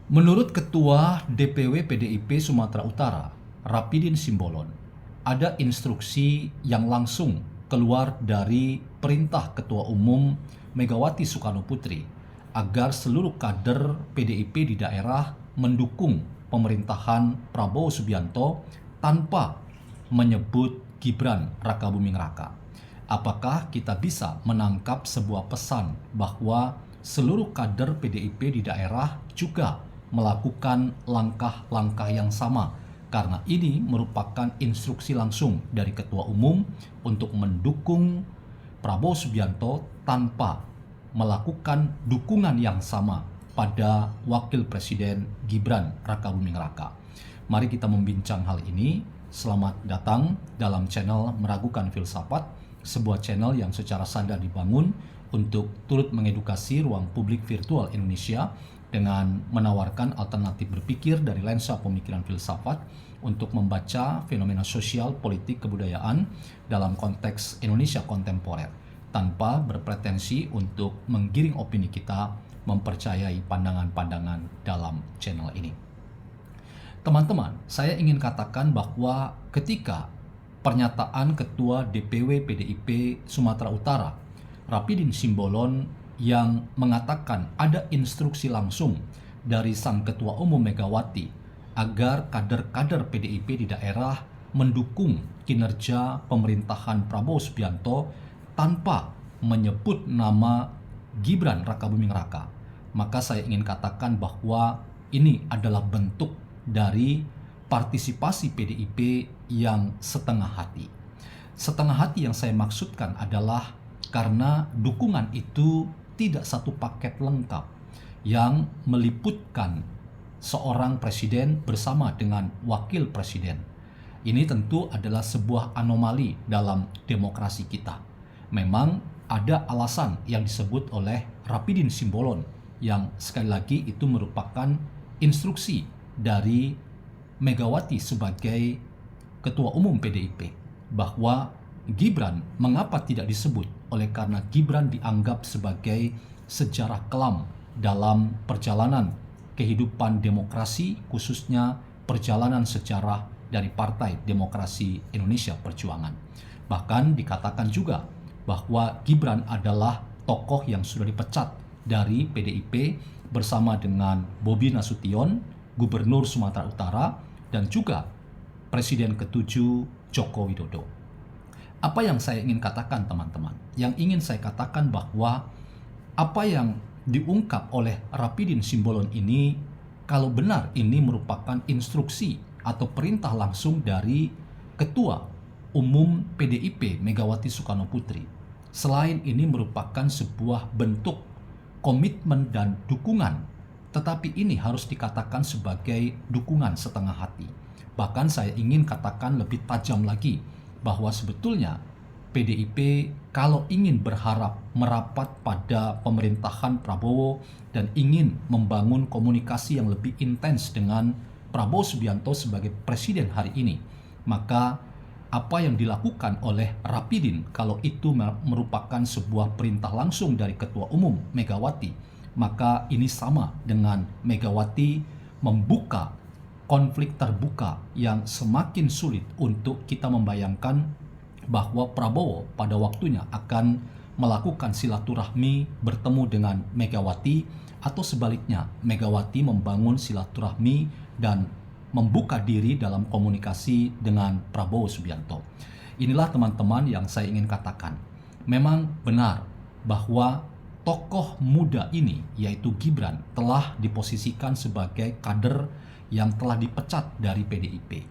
Menurut Ketua DPW PDIP Sumatera Utara, Rapidin Simbolon, ada instruksi yang langsung keluar dari perintah Ketua Umum Megawati Soekarnoputri agar seluruh kader PDIP di daerah mendukung pemerintahan Prabowo Subianto tanpa menyebut Gibran Rakabuming Raka. Apakah kita bisa menangkap sebuah pesan bahwa seluruh kader PDIP di daerah juga melakukan langkah-langkah yang sama, karena ini merupakan instruksi langsung dari Ketua Umum untuk mendukung Prabowo Subianto tanpa melakukan dukungan yang sama pada Wakil Presiden Gibran Rakabuming Raka. Mari kita membincang hal ini. Selamat datang dalam channel Meragukan Filsafat, sebuah channel yang secara sadar dibangun untuk turut mengedukasi ruang publik virtual Indonesia dengan menawarkan alternatif berpikir dari lensa pemikiran filsafat untuk membaca fenomena sosial, politik, kebudayaan dalam konteks Indonesia kontemporer, tanpa berpretensi untuk menggiring opini kita mempercayai pandangan-pandangan dalam channel ini. Teman-teman, saya ingin katakan bahwa ketika pernyataan Ketua DPW PDIP Sumatera Utara, Rapidin Simbolon, yang mengatakan ada instruksi langsung dari Sang Ketua Umum Megawati agar kader-kader PDIP di daerah mendukung kinerja pemerintahan Prabowo Subianto tanpa menyebut nama Gibran Rakabuming Raka, maka saya ingin katakan bahwa ini adalah bentuk dari partisipasi PDIP yang setengah hati. Setengah hati yang saya maksudkan adalah karena dukungan itu tidak satu paket lengkap yang meliputkan seorang presiden bersama dengan wakil presiden. Ini tentu adalah sebuah anomali dalam demokrasi kita. Memang ada alasan yang disebut oleh Rapidin Simbolon yang sekali lagi itu merupakan instruksi dari Megawati sebagai Ketua Umum PDIP bahwa Gibran mengapa tidak disebut, oleh karena Gibran dianggap sebagai sejarah kelam dalam perjalanan kehidupan demokrasi, khususnya perjalanan sejarah dari Partai Demokrasi Indonesia Perjuangan. Bahkan dikatakan juga bahwa Gibran adalah tokoh yang sudah dipecat dari PDIP bersama dengan Bobi Nasution, Gubernur Sumatera Utara, dan juga Presiden ke-7 Joko Widodo. Apa yang saya ingin katakan, teman-teman? Yang ingin saya katakan bahwa apa yang diungkap oleh Rapidin Simbolon ini, kalau benar ini merupakan instruksi atau perintah langsung dari Ketua Umum PDIP Megawati Soekarnoputri, selain ini merupakan sebuah bentuk komitmen dan dukungan, tetapi ini harus dikatakan sebagai dukungan setengah hati. Bahkan saya ingin katakan lebih tajam lagi, bahwa sebetulnya PDIP kalau ingin berharap merapat pada pemerintahan Prabowo dan ingin membangun komunikasi yang lebih intens dengan Prabowo Subianto sebagai presiden hari ini, maka apa yang dilakukan oleh Rapidin kalau itu merupakan sebuah perintah langsung dari Ketua Umum Megawati, maka ini sama dengan Megawati membuka konflik terbuka yang semakin sulit untuk kita membayangkan bahwa Prabowo pada waktunya akan melakukan silaturahmi bertemu dengan Megawati, atau sebaliknya Megawati membangun silaturahmi dan membuka diri dalam komunikasi dengan Prabowo Subianto. Inilah teman-teman yang saya ingin katakan. Memang benar bahwa tokoh muda ini, yaitu Gibran, telah diposisikan sebagai kader yang telah dipecat dari PDIP.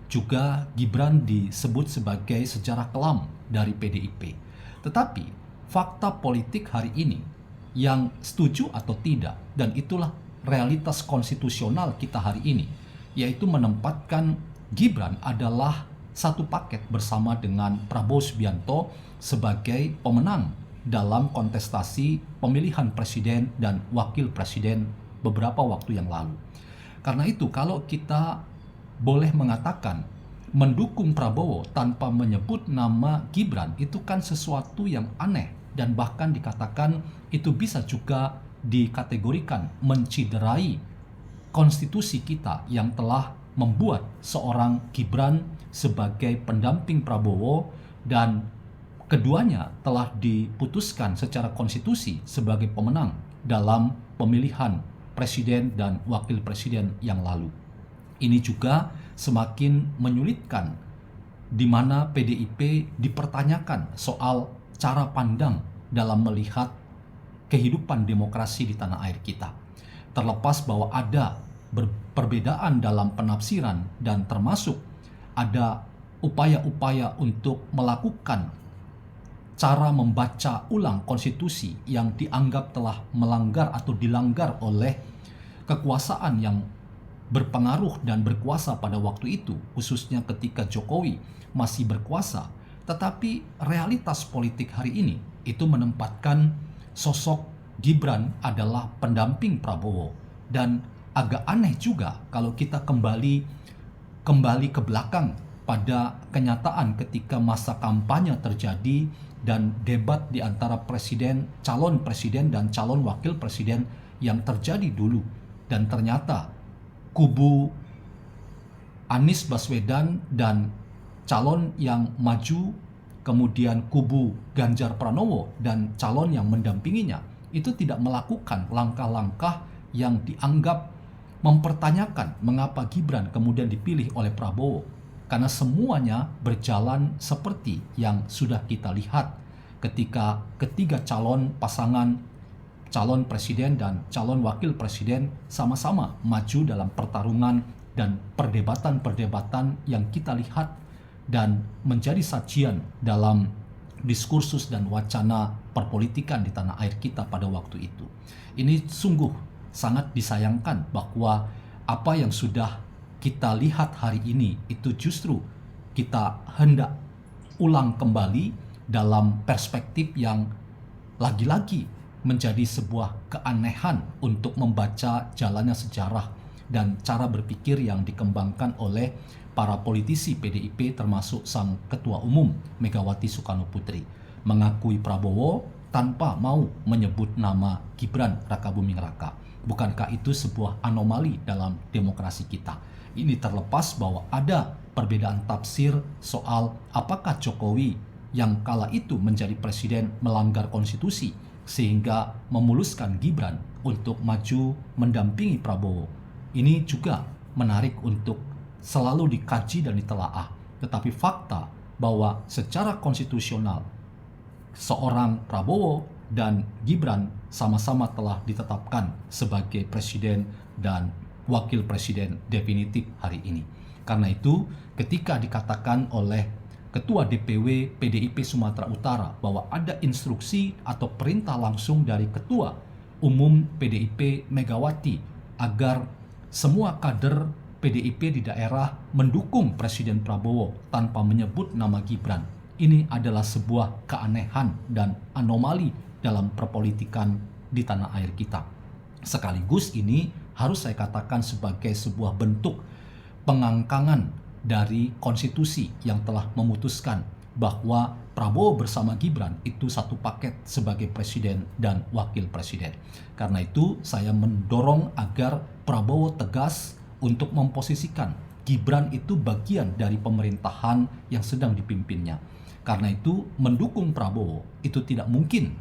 Juga Gibran disebut sebagai sejarah kelam dari PDIP. Tetapi fakta politik hari ini yang setuju atau tidak, dan itulah realitas konstitusional kita hari ini, yaitu menempatkan Gibran adalah satu paket bersama dengan Prabowo Subianto sebagai pemenang dalam kontestasi pemilihan presiden dan wakil presiden beberapa waktu yang lalu. Karena itu, kalau kita boleh mengatakan mendukung Prabowo tanpa menyebut nama Gibran, itu kan sesuatu yang aneh, dan bahkan dikatakan itu bisa juga dikategorikan menciderai konstitusi kita yang telah membuat seorang Gibran sebagai pendamping Prabowo, dan keduanya telah diputuskan secara konstitusi sebagai pemenang dalam pemilihan presiden dan wakil presiden yang lalu. Ini juga semakin menyulitkan di mana PDIP dipertanyakan soal cara pandang dalam melihat kehidupan demokrasi di tanah air kita. Terlepas bahwa ada perbedaan dalam penafsiran dan termasuk ada upaya-upaya untuk melakukan cara membaca ulang konstitusi yang dianggap telah melanggar atau dilanggar oleh kekuasaan yang berpengaruh dan berkuasa pada waktu itu, khususnya ketika Jokowi masih berkuasa. Tetapi realitas politik hari ini itu menempatkan sosok Gibran adalah pendamping Prabowo, dan agak aneh juga kalau kita kembali ke belakang pada kenyataan ketika masa kampanye terjadi dan debat di antara calon presiden dan calon wakil presiden yang terjadi dulu, dan ternyata kubu Anies Baswedan dan calon yang maju, kemudian kubu Ganjar Pranowo dan calon yang mendampinginya itu tidak melakukan langkah-langkah yang dianggap mempertanyakan mengapa Gibran kemudian dipilih oleh Prabowo, karena semuanya berjalan seperti yang sudah kita lihat ketika ketiga pasangan calon presiden dan calon wakil presiden sama-sama maju dalam pertarungan dan perdebatan-perdebatan yang kita lihat dan menjadi sajian dalam diskursus dan wacana perpolitikan di tanah air kita pada waktu itu. Ini sungguh sangat disayangkan bahwa apa yang sudah kita lihat hari ini itu justru kita hendak ulang kembali dalam perspektif yang lagi-lagi menjadi sebuah keanehan untuk membaca jalannya sejarah dan cara berpikir yang dikembangkan oleh para politisi PDIP termasuk sang Ketua Umum Megawati Soekarno Putri, mengakui Prabowo tanpa mau menyebut nama Gibran Rakabuming Raka. Bukankah itu sebuah anomali dalam demokrasi kita? Ini terlepas bahwa ada perbedaan tafsir soal apakah Jokowi yang kala itu menjadi presiden melanggar konstitusi sehingga memuluskan Gibran untuk maju mendampingi Prabowo. Ini juga menarik untuk selalu dikaji dan ditelaah. Tetapi fakta bahwa secara konstitusional seorang Prabowo dan Gibran sama-sama telah ditetapkan sebagai presiden dan wakil presiden definitif hari ini. Karena itu, ketika dikatakan oleh Ketua DPW PDIP Sumatera Utara bahwa ada instruksi atau perintah langsung dari Ketua Umum PDIP Megawati agar semua kader PDIP di daerah mendukung Presiden Prabowo tanpa menyebut nama Gibran, ini adalah sebuah keanehan dan anomali dalam perpolitikan di tanah air kita. Sekaligus ini harus saya katakan sebagai sebuah bentuk pengangkangan dari konstitusi yang telah memutuskan bahwa Prabowo bersama Gibran itu satu paket sebagai presiden dan wakil presiden. Karena itu saya mendorong agar Prabowo tegas untuk memposisikan Gibran itu bagian dari pemerintahan yang sedang dipimpinnya. Karena itu mendukung Prabowo itu tidak mungkin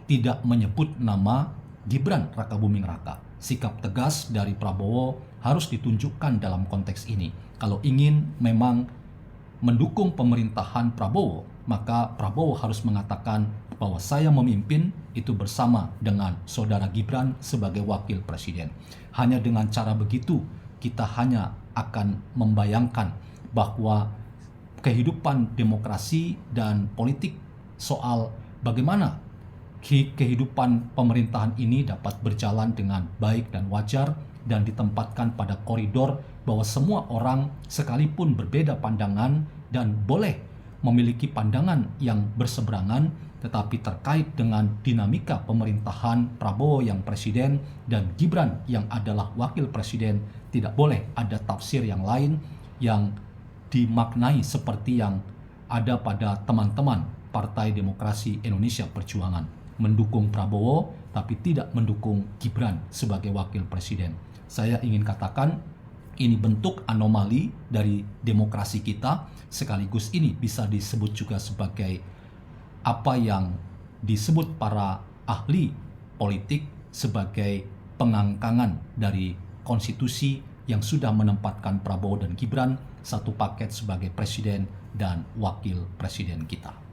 tidak menyebut nama Gibran Rakabuming Raka. Sikap tegas dari Prabowo harus ditunjukkan dalam konteks ini. Kalau ingin memang mendukung pemerintahan Prabowo, maka Prabowo harus mengatakan bahwa saya memimpin itu bersama dengan saudara Gibran sebagai wakil presiden. Hanya dengan cara begitu kita hanya akan membayangkan bahwa kehidupan demokrasi dan politik soal bagaimana kehidupan pemerintahan ini dapat berjalan dengan baik dan wajar dan ditempatkan pada koridor bahwa semua orang sekalipun berbeda pandangan dan boleh memiliki pandangan yang berseberangan, tetapi terkait dengan dinamika pemerintahan Prabowo yang presiden dan Gibran yang adalah wakil presiden, tidak boleh ada tafsir yang lain yang dimaknai seperti yang ada pada teman-teman Partai Demokrasi Indonesia Perjuangan, mendukung Prabowo tapi tidak mendukung Gibran sebagai wakil presiden. Saya ingin katakan ini bentuk anomali dari demokrasi kita, sekaligus ini bisa disebut juga sebagai apa yang disebut para ahli politik sebagai pengangkangan dari konstitusi yang sudah menempatkan Prabowo dan Gibran satu paket sebagai presiden dan wakil presiden kita.